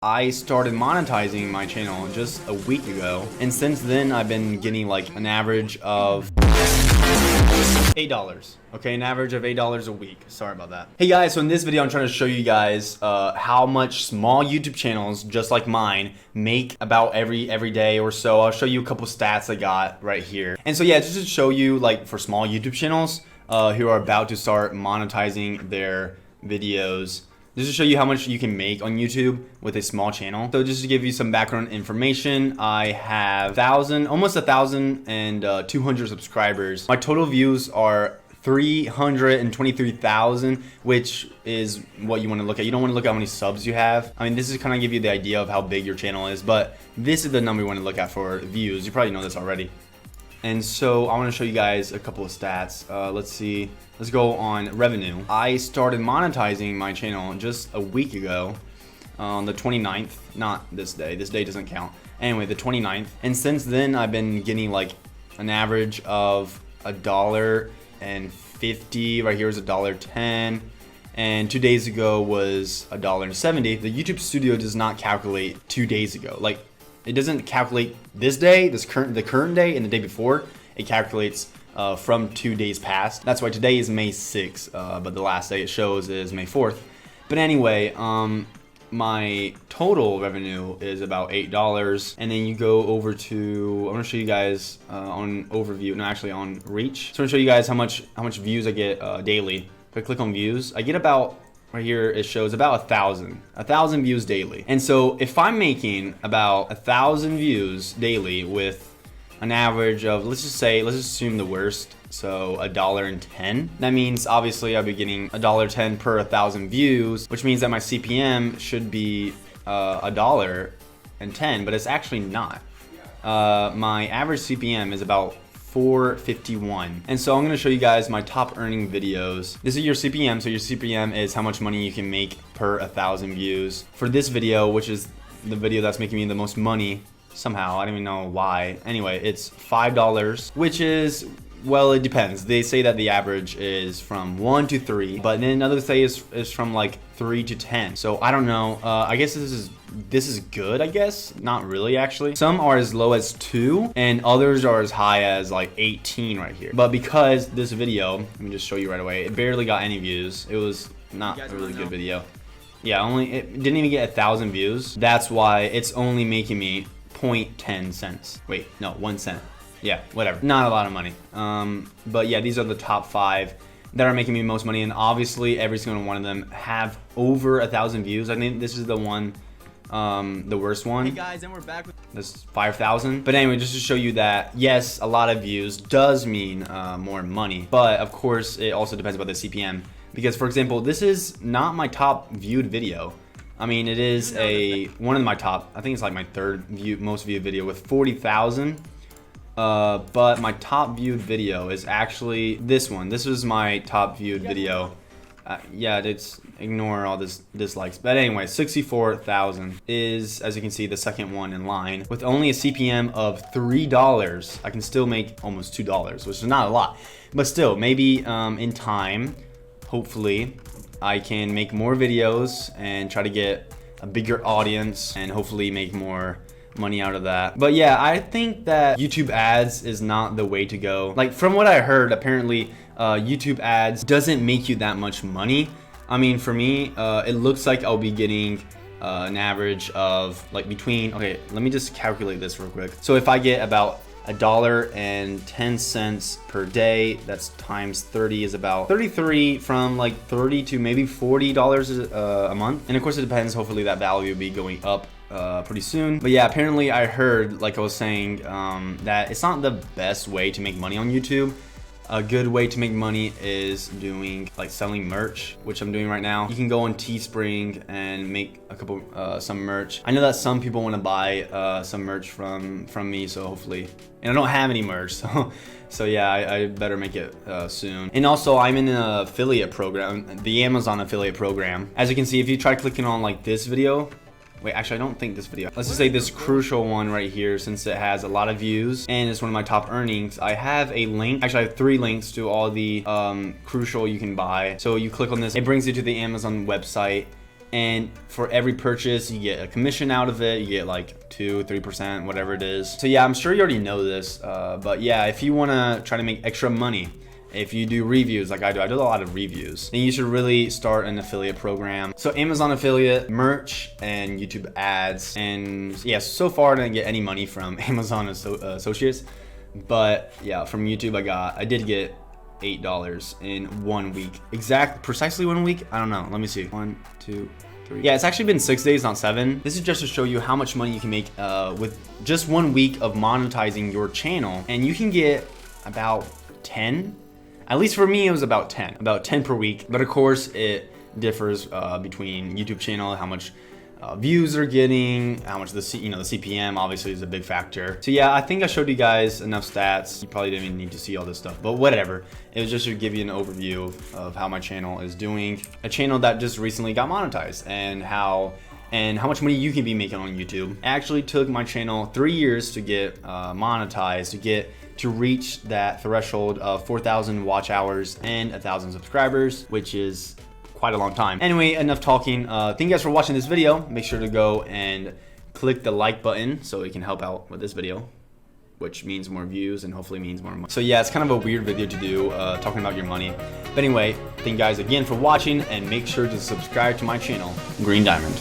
I started monetizing my channel just a week ago, and since then I've been getting like an average of $8. Okay, an average of $8 a week. Sorry about that. Hey guys, so in this video I'm trying to show you guys how much small YouTube channels just like mine make about every day or so. I'll show you a couple stats I got right here. And so yeah, just to show you, like, for small YouTube channels who are about to start monetizing their videos, just to show you how much you can make on YouTube with a small channel. So just to give you some background information, I have almost 1,200 subscribers. My total views are 323,000, which is what you want to look at. You don't want to look at how many subs you have. I mean, this is kind of give you the idea of how big your channel is, but this is the number you want to look at for views. You probably know this already. And so I want to show you guys a couple of stats. Let's see. Let's go on revenue. I started monetizing my channel just a week ago on the 29th. Not this day. This day doesn't count. Anyway, the 29th. And since then, I've been getting like an average of $1.50. Right here is $1.10. And 2 days ago was $1.70. The YouTube Studio does not calculate 2 days ago. Like, it doesn't calculate this day, the current day, and the day before. It calculates from 2 days past. That's why today is May 6th, but the last day it shows is May 4th. But anyway, my total revenue is about $8. And then you go over to, I'm gonna show you guys on overview, no, actually on reach. So I'm gonna show you guys how much views I get daily. If I click on views, I get about, right here it shows about 1,000 views daily. And so if I'm making about 1,000 views daily with an average of, let's assume the worst, so $1.10, that means obviously I'll be getting $1.10 per 1,000 views, which means that my CPM should be $1.10, but it's actually not. My average CPM is about $4.51. And so I'm going to show you guys my top earning videos. This is your CPM. So your CPM is how much money you can make per 1,000 views. For this video, which is the video that's making me the most money somehow, I don't even know why. Anyway, it's $5, which is, well, it depends. They say that the average is from 1 to 3, but then others say is from like 3 to 10. So I don't know. I guess this is good, I guess. Not really, actually. Some are as low as 2, and others are as high as like 18 right here. But because this video, let me just show you right away, it barely got any views. It was not a really good video. Yeah, it didn't even get 1,000 views. That's why it's only making me 0.10 cents. Wait, no, 1 cent. Yeah, whatever. Not a lot of money. But yeah, these are the top 5 that are making me most money, and obviously every single one of them have over 1,000 views. I think this is the one, the worst one. Hey guys, and we're back with this 5,000. But anyway, just to show you that yes, a lot of views does mean more money, but of course it also depends about the CPM. Because for example, this is not my top viewed video. I mean, it is one of my top. I think it's like my third most viewed video with 40,000. But my top viewed video is actually this one. This was my top viewed video. Yeah, it's ignore all this dislikes. But anyway, 64,000 is, as you can see, the second one in line. With only a CPM of $3, I can still make almost $2, which is not a lot. But still, maybe in time, hopefully, I can make more videos and try to get a bigger audience and hopefully make more money out of that. But yeah, I think that YouTube ads is not the way to go. Like, from what I heard, apparently YouTube ads doesn't make you that much money. I mean, for me, it looks like I'll be getting an average of like between, okay, let me just calculate this real quick. So if I get about $1.10 per day, that's times 30 is about 33, from like 30 to maybe $40 a month. And of course it depends, hopefully that value will be going up pretty soon. But yeah, apparently I heard, like I was saying, that it's not the best way to make money on YouTube. A good way to make money is doing like selling merch, which I'm doing right now. You can go on Teespring and make a couple some merch. I know that some people want to buy some merch from me, so hopefully, and I don't have any merch, so yeah, I better make it soon. And also, I'm in an affiliate program, the Amazon affiliate program. As you can see, if you try clicking on like this video, wait, actually, I don't think this video. Let's just say this crucial one right here, since it has a lot of views and it's one of my top earnings. I have a link. Actually, I have 3 links to all the crucial you can buy. So you click on this, it brings you to the Amazon website. and for every purchase you get a commission out of it. You get like 2-3%, whatever it is. So yeah, I'm sure you already know this, but yeah, if you want to try to make extra money, if you do reviews like I do a lot of reviews, then you should really start an affiliate program. So Amazon affiliate, merch, and YouTube ads. And yeah, so far I didn't get any money from Amazon associates, but yeah, from YouTube I did get $8 in 1 week. Precisely 1 week? I don't know. Let me see. 1, 2, 3. Yeah, it's actually been 6 days, not 7. This is just to show you how much money you can make with just 1 week of monetizing your channel. And you can get about 10. At least for me, it was about 10 per week. But of course, it differs between YouTube channel, how much views they're getting, how much the CPM obviously is a big factor. So yeah, I think I showed you guys enough stats. You probably didn't even need to see all this stuff, but whatever. It was just to give you an overview of how my channel is doing. A channel that just recently got monetized, and how much money you can be making on YouTube. It actually took my channel 3 years to get monetized, to reach that threshold of 4,000 watch hours and 1,000 subscribers, which is quite a long time. Anyway, enough talking. Thank you guys for watching this video. Make sure to go and click the like button so it can help out with this video, which means more views and hopefully means more money. So yeah, it's kind of a weird video to do, talking about your money. But anyway, thank you guys again for watching, and make sure to subscribe to my channel, Green Diamond.